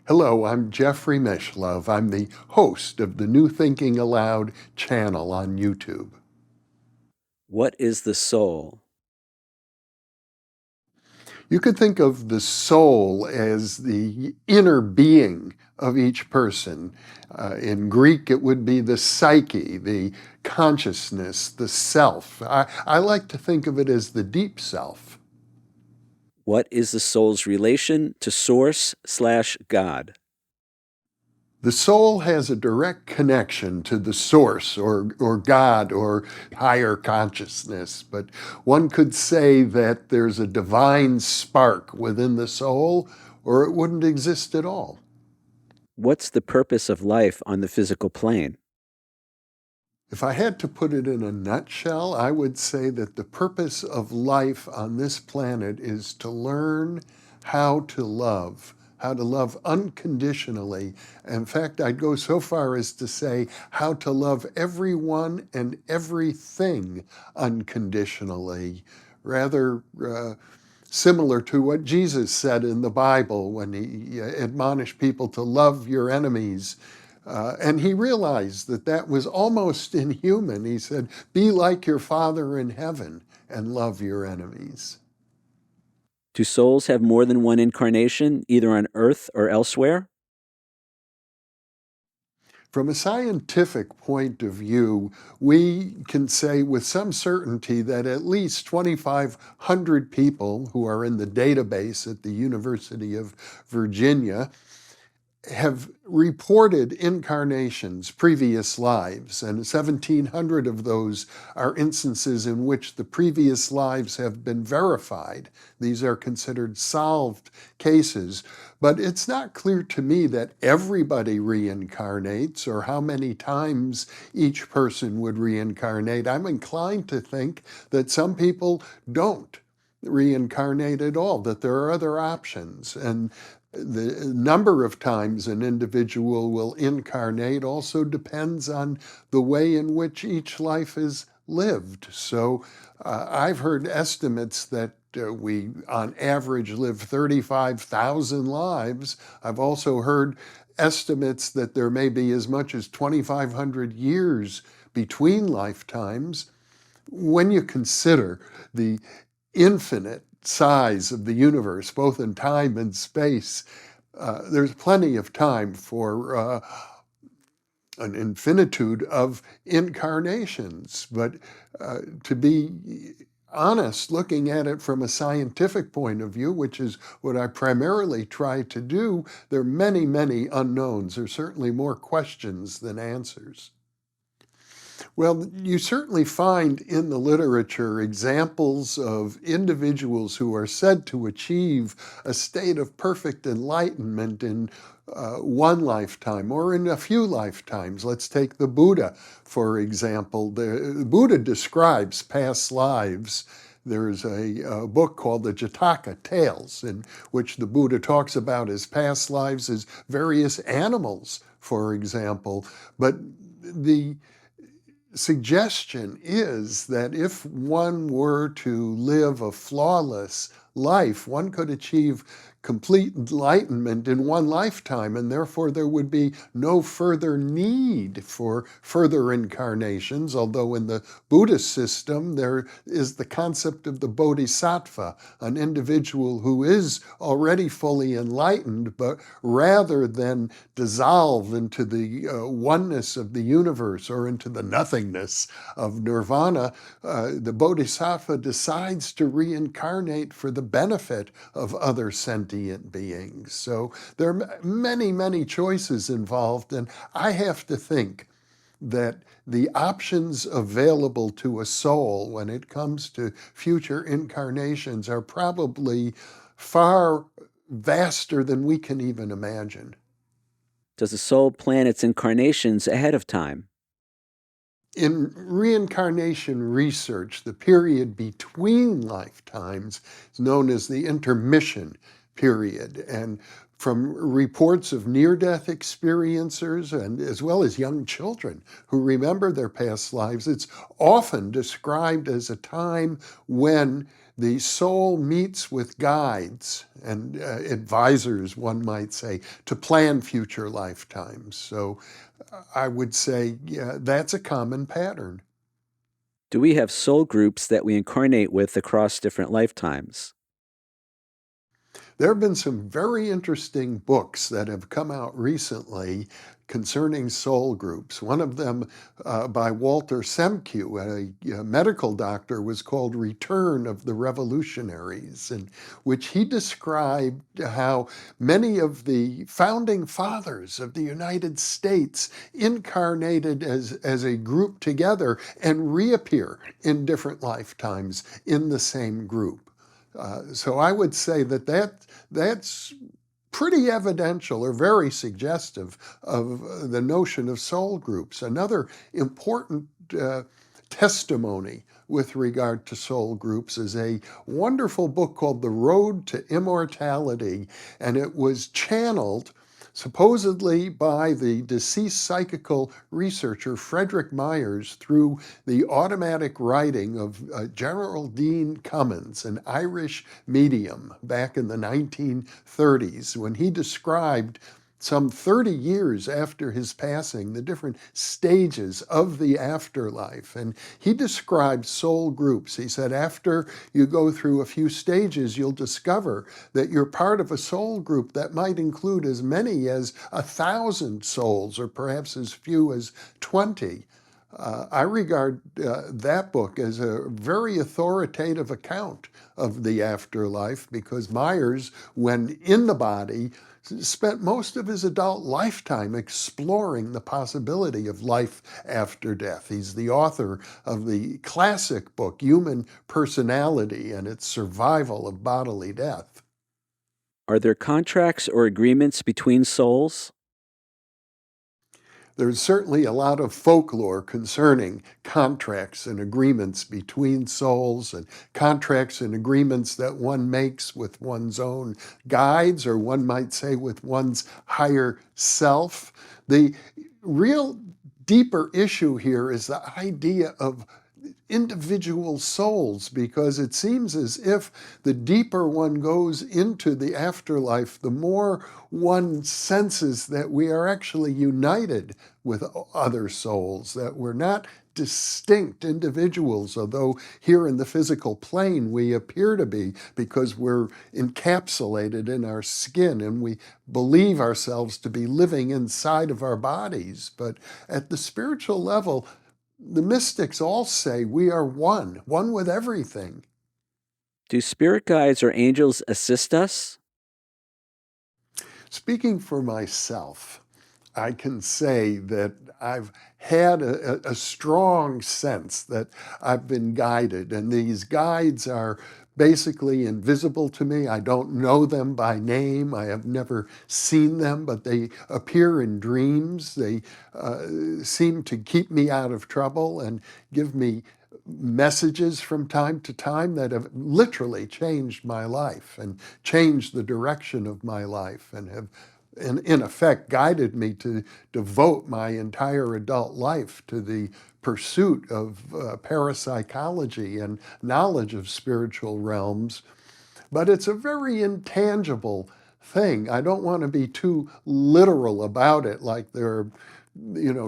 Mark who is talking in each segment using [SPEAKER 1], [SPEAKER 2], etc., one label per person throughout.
[SPEAKER 1] Hello, I'm Jeffrey Mishlove. I'm the host of the New Thinking Aloud channel on YouTube.
[SPEAKER 2] What is the soul?
[SPEAKER 1] You could think of the soul as the inner being of each person. In Greek, it would be the psyche, the consciousness, the self. I like to think of it as the deep self.
[SPEAKER 2] What is the soul's relation to Source/God?
[SPEAKER 1] The soul has a direct connection to the source or God or higher consciousness, but one could say that there's a divine spark within the soul or it wouldn't exist at all.
[SPEAKER 2] What's the purpose of life on the physical plane?
[SPEAKER 1] If I had to put it in a nutshell, I would say that the purpose of life on this planet is to learn how to love unconditionally. In fact, I'd go so far as to say how to love everyone and everything unconditionally, rather similar to what Jesus said in the Bible when he admonished people to love your enemies. And he realized that that was almost inhuman. He said, be like your Father in heaven and love your enemies.
[SPEAKER 2] Do souls have more than one incarnation, either on Earth or elsewhere?
[SPEAKER 1] From a scientific point of view, we can say with some certainty that at least 2,500 people who are in the database at the University of Virginia have reported incarnations, previous lives, and 1,700 of those are instances in which the previous lives have been verified. These are considered solved cases, but it's not clear to me that everybody reincarnates or how many times each person would reincarnate. I'm inclined to think that some people don't reincarnate at all, that there are other options. And the number of times an individual will incarnate also depends on the way in which each life is lived. So I've heard estimates that we, on average, live 35,000 lives. I've also heard estimates that there may be as much as 2,500 years between lifetimes. When you consider the infinite size of the universe, both in time and space, there's plenty of time for an infinitude of incarnations. But to be honest, looking at it from a scientific point of view, which is what I primarily try to do, there are many, many unknowns. There's certainly more questions than answers. Well, you certainly find in the literature examples of individuals who are said to achieve a state of perfect enlightenment in one lifetime or in a few lifetimes. Let's take the Buddha, for example. The Buddha describes past lives. There's a book called the Jataka Tales, in which the Buddha talks about his past lives as various animals, for example. But the suggestion is that if one were to live a flawless life, one could achieve complete enlightenment in one lifetime, and therefore there would be no further need for further incarnations, although in the Buddhist system there is the concept of the bodhisattva, an individual who is already fully enlightened, but rather than dissolve into the oneness of the universe or into the nothingness of nirvana, the bodhisattva decides to reincarnate for the benefit of other sentient beings. So there are many, many choices involved, and I have to think that the options available to a soul when it comes to future incarnations are probably far vaster than we can even imagine.
[SPEAKER 2] Does the soul plan its incarnations ahead of time?
[SPEAKER 1] In reincarnation research, the period between lifetimes is known as the intermission period. And from reports of near-death experiencers and as well as young children who remember their past lives, it's often described as a time when the soul meets with guides and advisors, one might say, to plan future lifetimes. So I would say, yeah, that's a common pattern.
[SPEAKER 2] Do we have soul groups that we incarnate with across different lifetimes?
[SPEAKER 1] There have been some very interesting books that have come out recently concerning soul groups. One of them by Walter Semke, a medical doctor, was called Return of the Revolutionaries, in which he described how many of the founding fathers of the United States incarnated as a group together and reappear in different lifetimes in the same group. So I would say that's pretty evidential or very suggestive of the notion of soul groups. Another important testimony with regard to soul groups is a wonderful book called The Road to Immortality, and it was channeled supposedly by the deceased psychical researcher Frederick Myers through the automatic writing of Geraldine Cummins, an Irish medium back in the 1930s, when he described some 30 years after his passing, the different stages of the afterlife. And he described soul groups. He said, after you go through a few stages, you'll discover that you're part of a soul group that might include as many as 1,000 souls, or perhaps as few as 20. I regard that book as a very authoritative account of the afterlife because Myers, when in the body, spent most of his adult lifetime exploring the possibility of life after death. He's the author of the classic book, Human Personality and Its Survival of Bodily Death.
[SPEAKER 2] Are there contracts or agreements between souls?
[SPEAKER 1] There's certainly a lot of folklore concerning contracts and agreements between souls and contracts and agreements that one makes with one's own guides, or one might say with one's higher self. The real deeper issue here is the idea of individual souls, because it seems as if the deeper one goes into the afterlife, the more one senses that we are actually united with other souls, that we're not distinct individuals, although here in the physical plane we appear to be because we're encapsulated in our skin and we believe ourselves to be living inside of our bodies. But at the spiritual level, the mystics all say we are one with everything.
[SPEAKER 2] Do spirit guides or angels assist us?
[SPEAKER 1] Speaking for myself, I can say that I've had a strong sense that I've been guided, and these guides are basically invisible to me. I don't know them by name. I have never seen them, but they appear in dreams. They seem to keep me out of trouble and give me messages from time to time that have literally changed my life and changed the direction of my life and have in effect guided me to devote my entire adult life to the pursuit of parapsychology and knowledge of spiritual realms. But it's a very intangible thing. I don't want to be too literal about it, like they're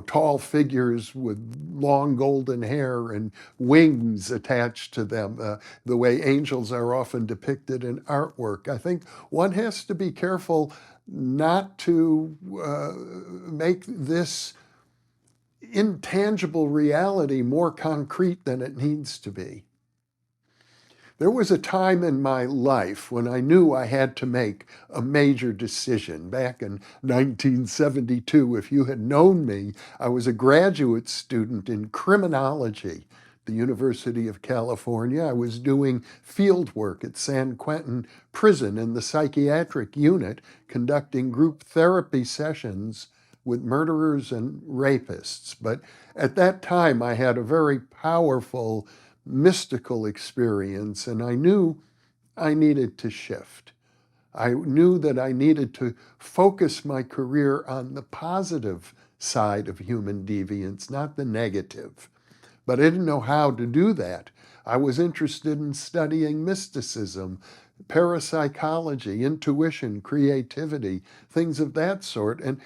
[SPEAKER 1] tall figures with long golden hair and wings attached to them, the way angels are often depicted in artwork. I think one has to be careful not to make this intangible reality more concrete than it needs to be. There was a time in my life when I knew I had to make a major decision. Back in 1972, if you had known me, I was a graduate student in criminology at the University of California. I was doing field work at San Quentin Prison in the psychiatric unit, conducting group therapy sessions with murderers and rapists. But at that time, I had a very powerful mystical experience, and I knew I needed to shift. I knew that I needed to focus my career on the positive side of human deviance, not the negative. But I didn't know how to do that. I was interested in studying mysticism, parapsychology, intuition, creativity, things of that sort. And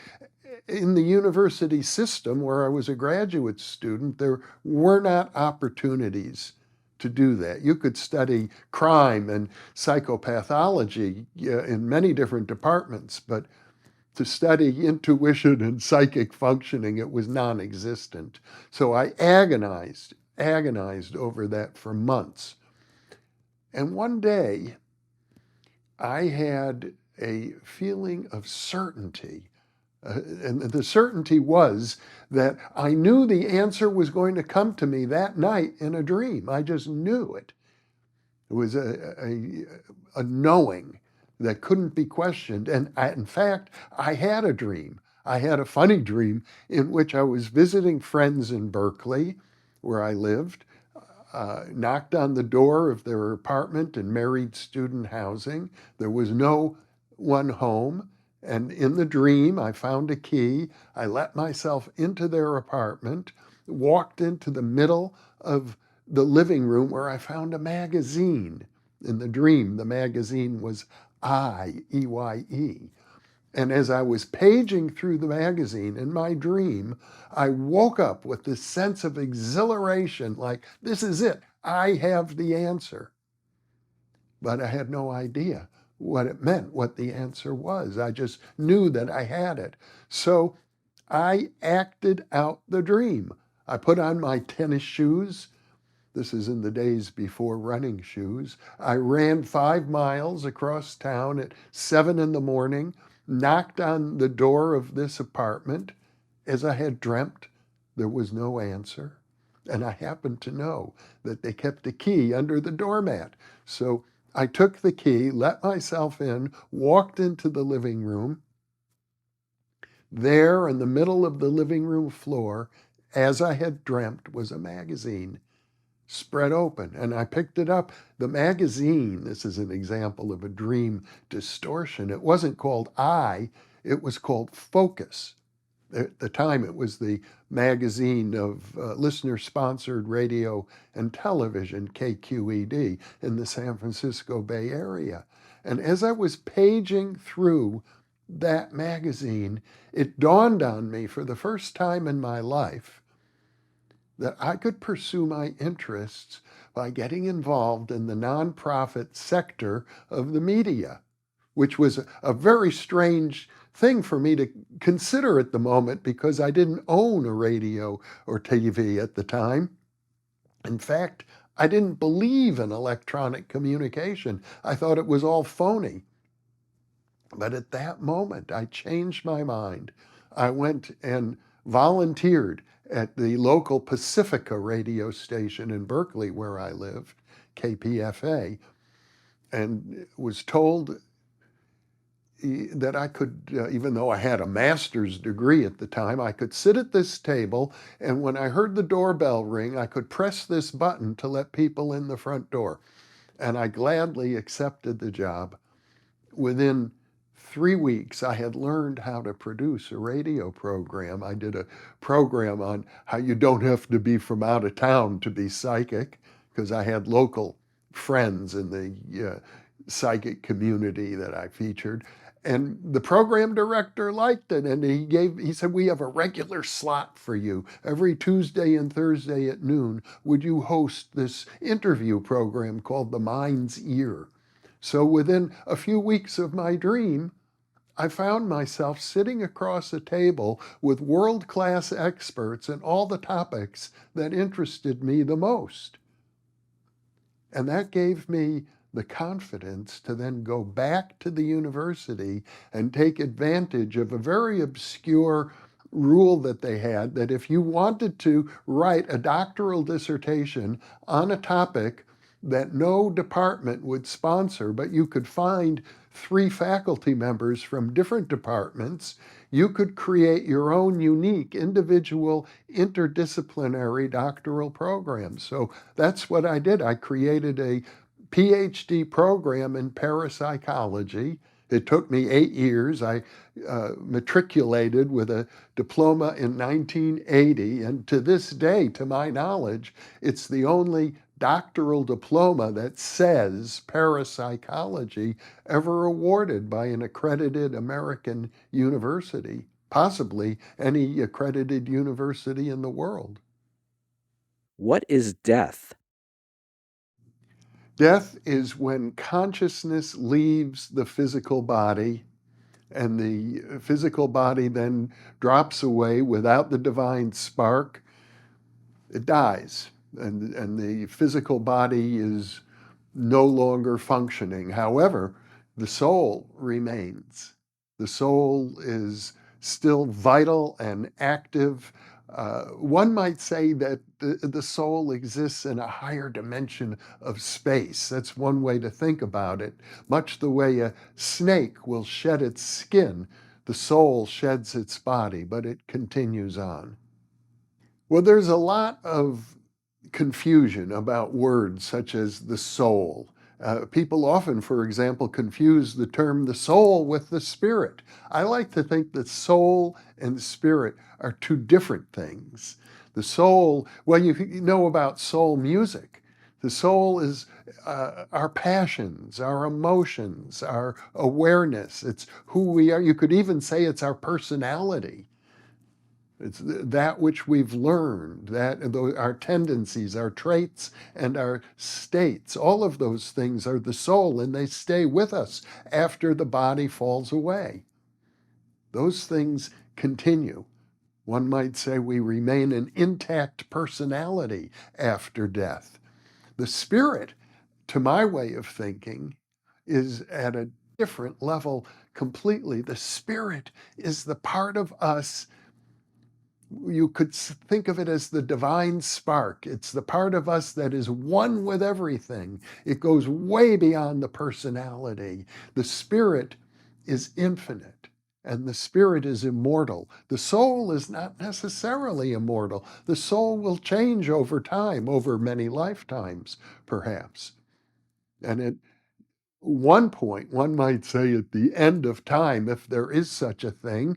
[SPEAKER 1] in the university system where I was a graduate student, there were not opportunities to do that. You could study crime and psychopathology in many different departments, but to study intuition and psychic functioning, it was non-existent. So I agonized over that for months. And one day I had a feeling of certainty. And the certainty was that I knew the answer was going to come to me that night in a dream. I just knew it. It was a knowing that couldn't be questioned. And in fact, I had a dream. I had a funny dream in which I was visiting friends in Berkeley, where I lived, knocked on the door of their apartment in married student housing. There was no one home. And in the dream, I found a key. I let myself into their apartment, walked into the middle of the living room where I found a magazine. In the dream, the magazine was I, E-Y-E. And as I was paging through the magazine in my dream, I woke up with this sense of exhilaration, like, this is it. I have the answer. But I had no idea what it meant, what the answer was. I just knew that I had it. So I acted out the dream. I put on my tennis shoes. This is in the days before running shoes. I ran 5 miles across town at 7 in the morning, knocked on the door of this apartment. As I had dreamt, there was no answer. And I happened to know that they kept a key under the doormat. So I took the key, let myself in, walked into the living room. There in the middle of the living room floor, as I had dreamt, was a magazine spread open, and I picked it up. The magazine, this is an example of a dream distortion. It wasn't called I, it was called Focus. At the time, it was the magazine of listener-sponsored radio and television, KQED, in the San Francisco Bay Area. And as I was paging through that magazine, it dawned on me for the first time in my life that I could pursue my interests by getting involved in the nonprofit sector of the media, which was a very strange thing for me to consider at the moment because I didn't own a radio or TV at the time. In fact, I didn't believe in electronic communication. I thought it was all phony. But at that moment, I changed my mind. I went and volunteered at the local Pacifica radio station in Berkeley, where I lived, KPFA, and was told that I could, even though I had a master's degree at the time, I could sit at this table, and when I heard the doorbell ring, I could press this button to let people in the front door. And I gladly accepted the job. Within 3 weeks, I had learned how to produce a radio program. I did a program on how you don't have to be from out of town to be psychic, because I had local friends in the psychic community that I featured. And the program director liked it, and he said, we have a regular slot for you. Every Tuesday and Thursday at noon, would you host this interview program called The Mind's Ear? So within a few weeks of my dream, I found myself sitting across a table with world-class experts in all the topics that interested me the most. And that gave me the confidence to then go back to the university and take advantage of a very obscure rule that they had, that if you wanted to write a doctoral dissertation on a topic that no department would sponsor, but you could find 3 faculty members from different departments, you could create your own unique, individual, interdisciplinary doctoral program. So that's what I did. I created a PhD program in parapsychology It took me 8 years. I matriculated with a diploma in 1980, and to this day, to my knowledge, it's the only doctoral diploma that says parapsychology ever awarded by an accredited American university, possibly any accredited university in the world.
[SPEAKER 2] What is death?
[SPEAKER 1] Death is when consciousness leaves the physical body and the physical body then drops away without the divine spark. It dies, and the physical body is no longer functioning. However, the soul remains. The soul is still vital and active. One might say that the soul exists in a higher dimension of space. That's one way to think about it. Much the way a snake will shed its skin, the soul sheds its body, but it continues on. Well, there's a lot of confusion about words such as the soul. People often, for example, confuse the term the soul with the spirit. I like to think that soul and spirit are two different things. The soul, well, you know about soul music. The soul is our passions, our emotions, our awareness. It's who we are. You could even say it's our personality. It's that which we've learned, that our tendencies, our traits, and our states. All of those things are the soul, and they stay with us after the body falls away. Those things continue. One might say we remain an intact personality after death. The spirit, to my way of thinking, is at a different level completely. The spirit is the part of us. You could think of it as the divine spark. It's the part of us that is one with everything. It goes way beyond the personality. The spirit is infinite and the spirit is immortal. The soul is not necessarily immortal. The soul will change over time, over many lifetimes, perhaps. And at one point, one might say at the end of time, if there is such a thing,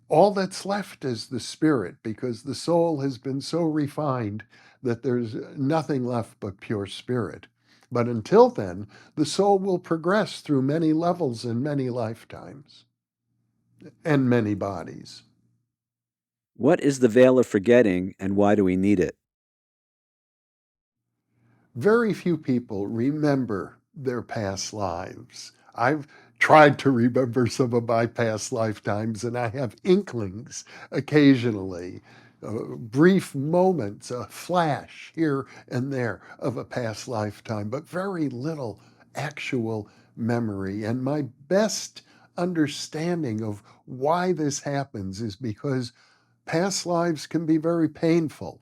[SPEAKER 1] all that's left is the spirit, because the soul has been so refined that there's nothing left but pure spirit. But until then, the soul will progress through many levels and many lifetimes and many bodies.
[SPEAKER 2] What is the veil of forgetting, and why do we need it?
[SPEAKER 1] Very few people remember their past lives. I've tried to remember some of my past lifetimes, and I have inklings occasionally, brief moments, a flash here and there of a past lifetime, but very little actual memory. And my best understanding of why this happens is because past lives can be very painful.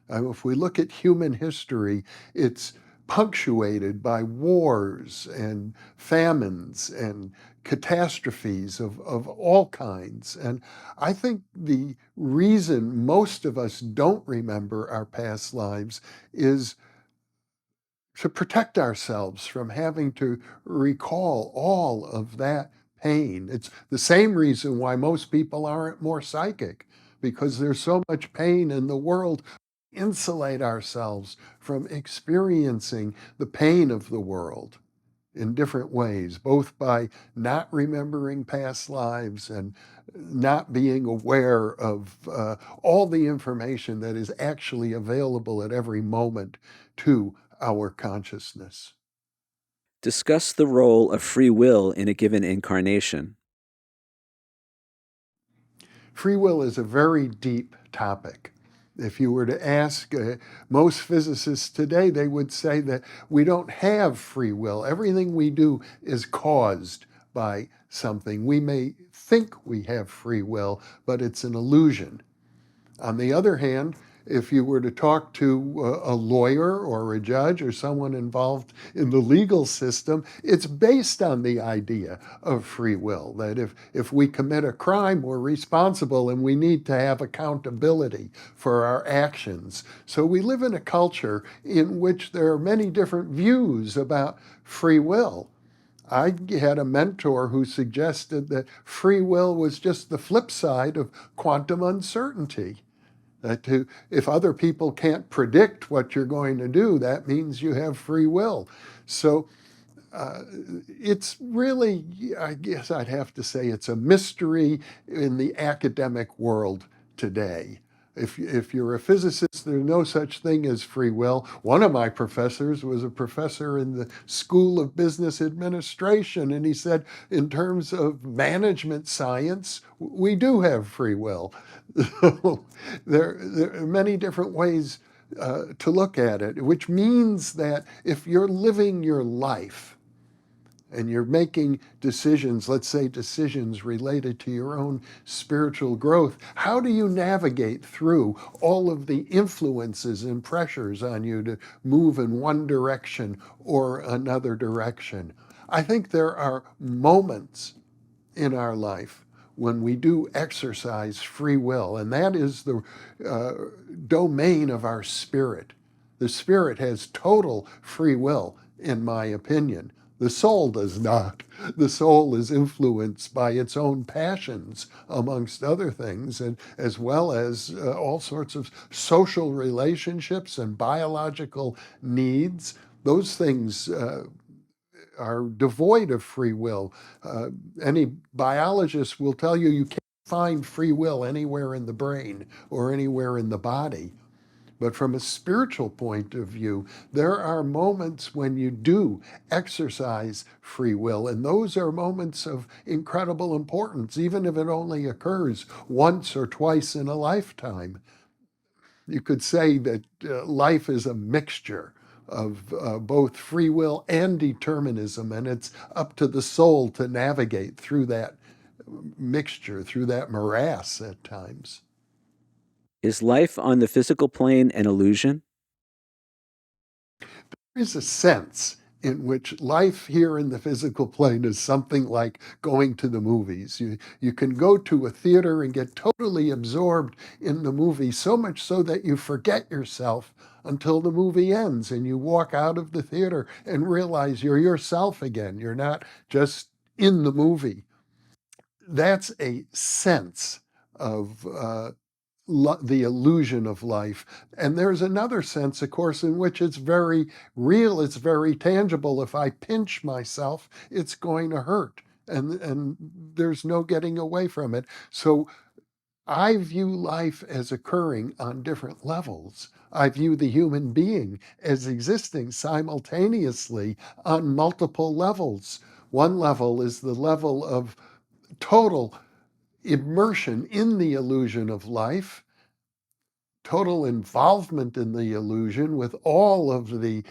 [SPEAKER 1] If we look at human history, it's punctuated by wars and famines and catastrophes of all kinds. And I think the reason most of us don't remember our past lives is to protect ourselves from having to recall all of that pain. It's the same reason why most people aren't more psychic, because there's so much pain in the world. Insulate ourselves from experiencing the pain of the world in different ways, both by not remembering past lives and not being aware of all the information that is actually available at every moment to our consciousness.
[SPEAKER 2] Discuss the role of free will in a given incarnation.
[SPEAKER 1] Free will is a very deep topic. If you were to ask most physicists today, they would say that we don't have free will. Everything we do is caused by something. We may think we have free will, but it's an illusion. On the other hand, if you were to talk to a lawyer or a judge or someone involved in the legal system, it's based on the idea of free will, that if we commit a crime, we're responsible and we need to have accountability for our actions. So we live in a culture in which there are many different views about free will. I had a mentor who suggested that free will was just the flip side of quantum uncertainty. If other people can't predict what you're going to do, that means you have free will. So it's really, I guess I'd have to say, it's a mystery in the academic world today. If you're a physicist, there's no such thing as free will. One of my professors was a professor in the School of Business Administration, and he said, in terms of management science, we do have free will. There are many different ways to look at it, which means that if you're living your life, and you're making decisions, let's say decisions related to your own spiritual growth, how do you navigate through all of the influences and pressures on you to move in one direction or another direction? I think there are moments in our life when we do exercise free will, and that is the uh, domain of our spirit. The spirit has total free will, in my opinion. The soul does not. The soul is influenced by its own passions, amongst other things, and as well as all sorts of social relationships and biological needs. Those things are devoid of free will. Any biologist will tell you you can't find free will anywhere in the brain or anywhere in the body. But from a spiritual point of view, there are moments when you do exercise free will, and those are moments of incredible importance, even if it only occurs once or twice in a lifetime. You could say that life is a mixture of both free will and determinism, and it's up to the soul to navigate through that mixture, through that morass at times.
[SPEAKER 2] Is life on the physical plane an illusion?
[SPEAKER 1] There's a sense in which life here in the physical plane is something like going to the movies. You can go to a theater and get totally absorbed in the movie, so much so that you forget yourself until the movie ends and you walk out of the theater and realize you're yourself again. You're not just in the movie. That's a sense of the illusion of life. And there's another sense, of course, in which it's very real, it's very tangible. If I pinch myself, it's going to hurt. And there's no getting away from it. So I view life as occurring on different levels. I view the human being as existing simultaneously on multiple levels. One level is the level of total immersion in the illusion of life, total involvement in the illusion with all of the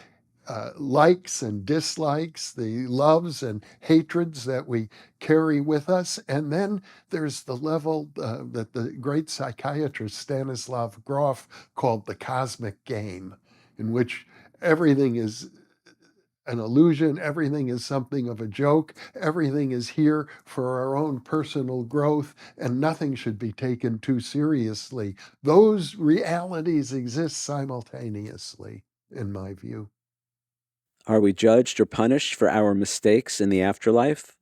[SPEAKER 1] likes and dislikes, the loves and hatreds that we carry with us. And then there's the level that the great psychiatrist Stanislav Grof called the cosmic game, in which everything is an illusion, everything is something of a joke, everything is here for our own personal growth, and nothing should be taken too seriously. Those realities exist simultaneously, in my view.
[SPEAKER 2] Are we judged or punished for our mistakes in the afterlife?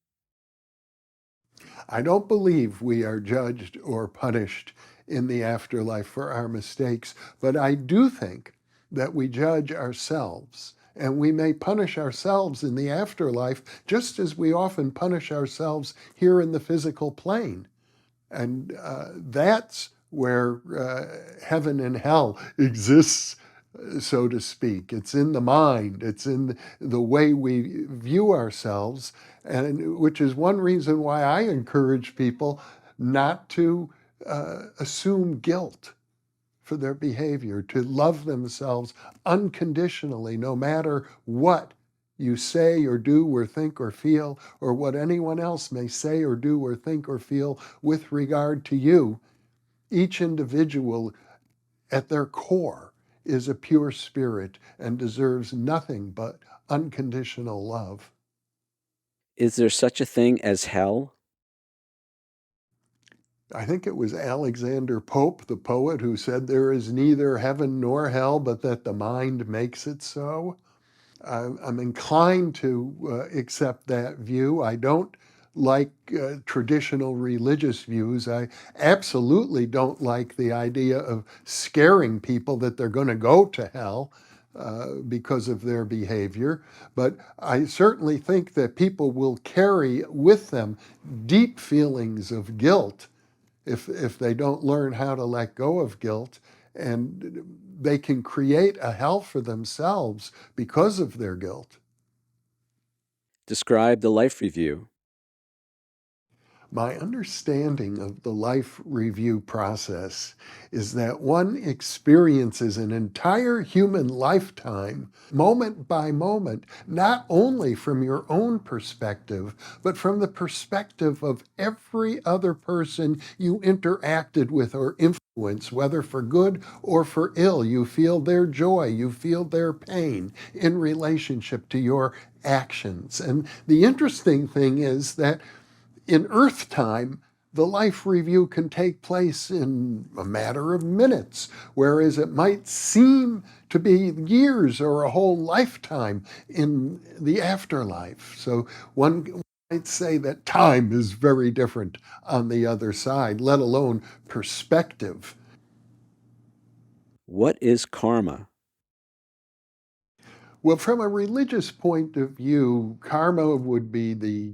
[SPEAKER 1] I don't believe we are judged or punished in the afterlife for our mistakes, but I do think that we judge ourselves. And we may punish ourselves in the afterlife just as we often punish ourselves here in the physical plane. And that's where heaven and hell exists, so to speak. It's in the mind, it's in the way we view ourselves, and which is one reason why I encourage people not to assume guilt for their behavior, to love themselves unconditionally, no matter what you say or do or think or feel, or what anyone else may say or do or think or feel with regard to you. Each individual at their core is a pure spirit and deserves nothing but unconditional love.
[SPEAKER 2] Is there such a thing as hell?
[SPEAKER 1] I think it was Alexander Pope, the poet, who said there is neither heaven nor hell, but that the mind makes it so. I'm inclined to accept that view. I don't like traditional religious views. I absolutely don't like the idea of scaring people that they're going to go to hell because of their behavior. But I certainly think that people will carry with them deep feelings of guilt if they don't learn how to let go of guilt, and they can create a hell for themselves because of their guilt.
[SPEAKER 2] Describe the life review.
[SPEAKER 1] My understanding of the life review process is that one experiences an entire human lifetime, moment by moment, not only from your own perspective, but from the perspective of every other person you interacted with or influenced, whether for good or for ill. You feel their joy, you feel their pain in relationship to your actions. And the interesting thing is that in Earth time, the life review can take place in a matter of minutes, whereas it might seem to be years or a whole lifetime in the afterlife. So one might say that time is very different on the other side, let alone perspective.
[SPEAKER 2] What is karma?
[SPEAKER 1] Well, from a religious point of view, karma would be the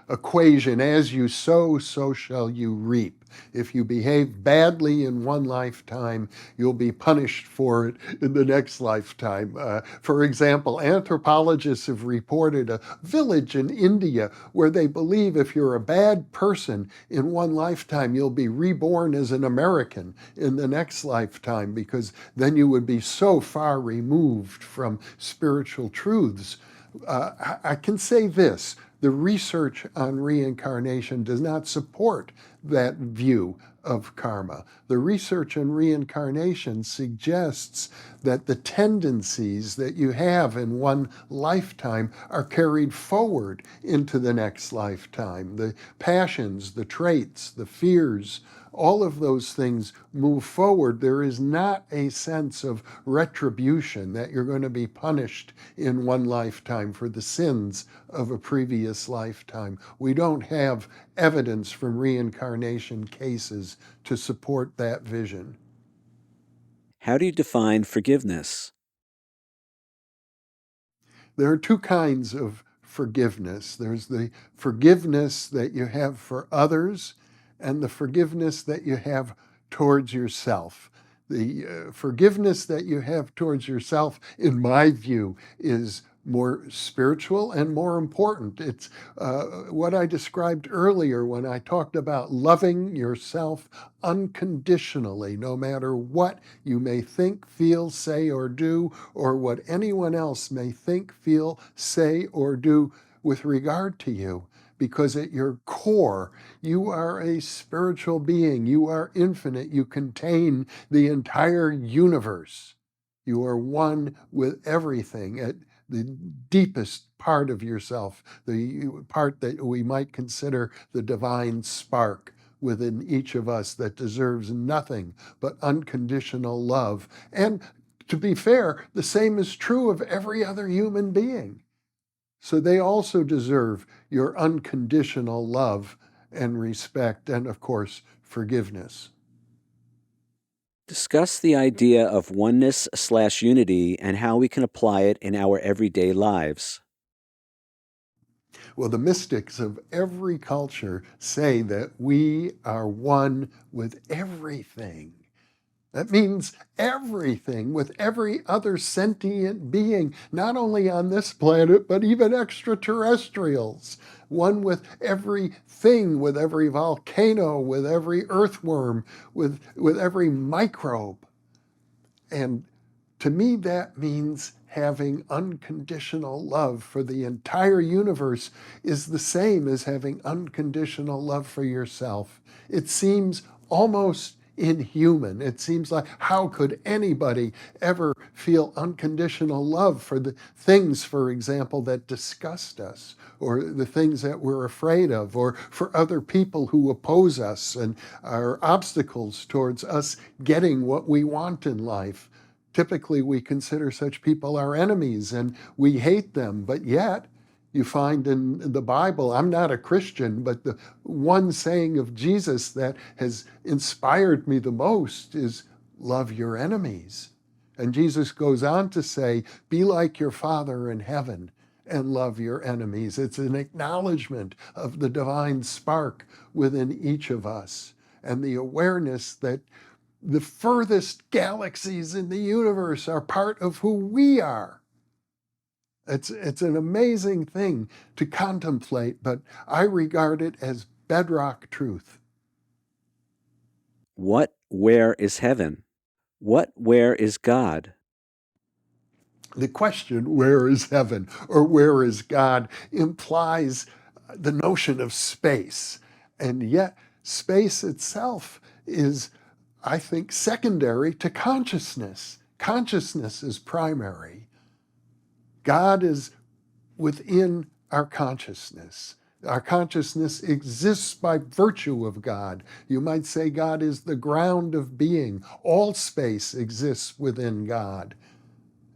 [SPEAKER 1] equation: as you sow, so shall you reap. If you behave badly in one lifetime, you'll be punished for it in the next lifetime. For example, anthropologists have reported a village in India where they believe if you're a bad person in one lifetime, you'll be reborn as an American in the next lifetime, because then you would be so far removed from spiritual truths. I can say this: the research on reincarnation does not support that view of karma. The research on reincarnation suggests that the tendencies that you have in one lifetime are carried forward into the next lifetime. The passions, the traits, the fears, all of those things move forward. There is not a sense of retribution, that you're going to be punished in one lifetime for the sins of a previous lifetime. We don't have evidence from reincarnation cases to support that vision.
[SPEAKER 2] How do you define forgiveness?
[SPEAKER 1] There are two kinds of forgiveness. There's the forgiveness that you have for others, and the forgiveness that you have towards yourself. The forgiveness that you have towards yourself, in my view, is more spiritual and more important. It's what I described earlier when I talked about loving yourself unconditionally, no matter what you may think, feel, say, or do, or what anyone else may think, feel, say, or do with regard to you. Because at your core, you are a spiritual being. You are infinite. You contain the entire universe. You are one with everything at the deepest part of yourself, the part that we might consider the divine spark within each of us that deserves nothing but unconditional love. And to be fair, the same is true of every other human being. So they also deserve your unconditional love and respect, and of course, forgiveness.
[SPEAKER 2] Discuss the idea of oneness/unity and how we can apply it in our everyday lives.
[SPEAKER 1] Well, the mystics of every culture say that we are one with everything. That means everything, with every other sentient being, not only on this planet, but even extraterrestrials. One with everything, with every volcano, with every earthworm, with every microbe. And to me, that means having unconditional love for the entire universe is the same as having unconditional love for yourself. It seems almost inhuman. It seems like, how could anybody ever feel unconditional love for the things, for example, that disgust us, or the things that we're afraid of, or for other people who oppose us and are obstacles towards us getting what we want in life? Typically, we consider such people our enemies and we hate them, but yet, you find in the Bible, I'm not a Christian, but the one saying of Jesus that has inspired me the most is love your enemies. And Jesus goes on to say, be like your Father in heaven and love your enemies. It's an acknowledgement of the divine spark within each of us and the awareness that the furthest galaxies in the universe are part of who we are. It's an amazing thing to contemplate, but I regard it as bedrock truth.
[SPEAKER 2] What, where is heaven? What, where is God?
[SPEAKER 1] The question, where is heaven or where is God, implies the notion of space. And yet, space itself is, I think, secondary to consciousness. Consciousness is primary. God is within our consciousness. Our consciousness exists by virtue of God. You might say God is the ground of being. All space exists within God.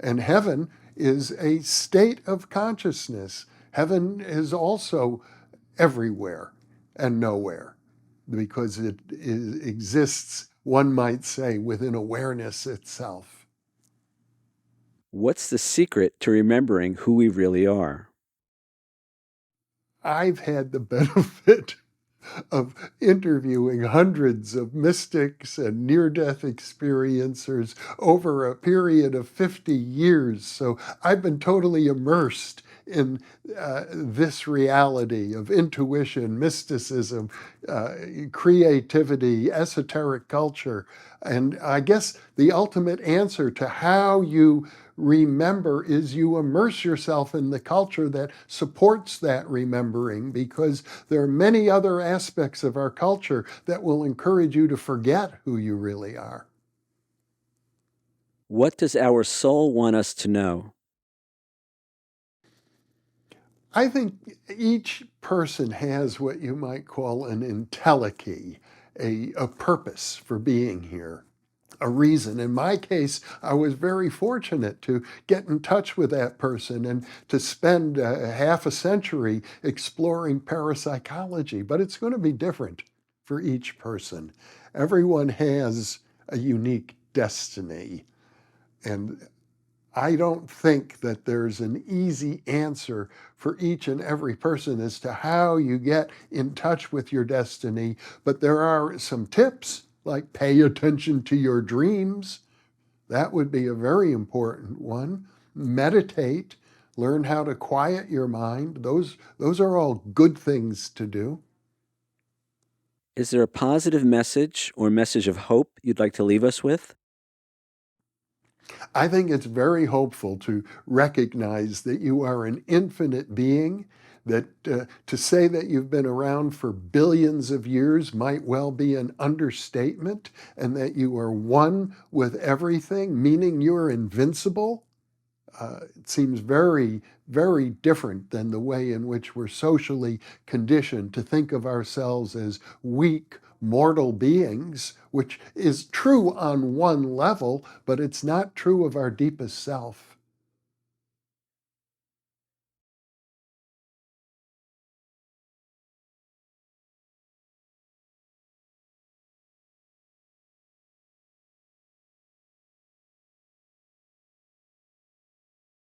[SPEAKER 1] And heaven is a state of consciousness. Heaven is also everywhere and nowhere because it exists, one might say, within awareness itself.
[SPEAKER 2] What's the secret to remembering who we really are?
[SPEAKER 1] I've had the benefit of interviewing hundreds of mystics and near-death experiencers over a period of 50 years. So I've been totally immersed in this reality of intuition, mysticism, creativity, esoteric culture. And I guess the ultimate answer to how you remember is you immerse yourself in the culture that supports that remembering, because there are many other aspects of our culture that will encourage you to forget who you really are.
[SPEAKER 2] What does our soul want us to know?
[SPEAKER 1] I think each person has what you might call an entelechy, a purpose for being here, a reason. In my case, I was very fortunate to get in touch with that person and to spend half a century exploring parapsychology. But it's going to be different for each person. Everyone has a unique destiny. And I don't think that there's an easy answer for each and every person as to how you get in touch with your destiny, but there are some tips like pay attention to your dreams. That would be a very important one. Meditate, learn how to quiet your mind. Those are all good things to do.
[SPEAKER 2] Is there a positive message or message of hope you'd like to leave us with?
[SPEAKER 1] I think it's very hopeful to recognize that you are an infinite being, that to say that you've been around for billions of years might well be an understatement, and that you are one with everything, meaning you're invincible. It seems very, very different than the way in which we're socially conditioned to think of ourselves as weak, mortal beings, which is true on one level, but it's not true of our deepest self.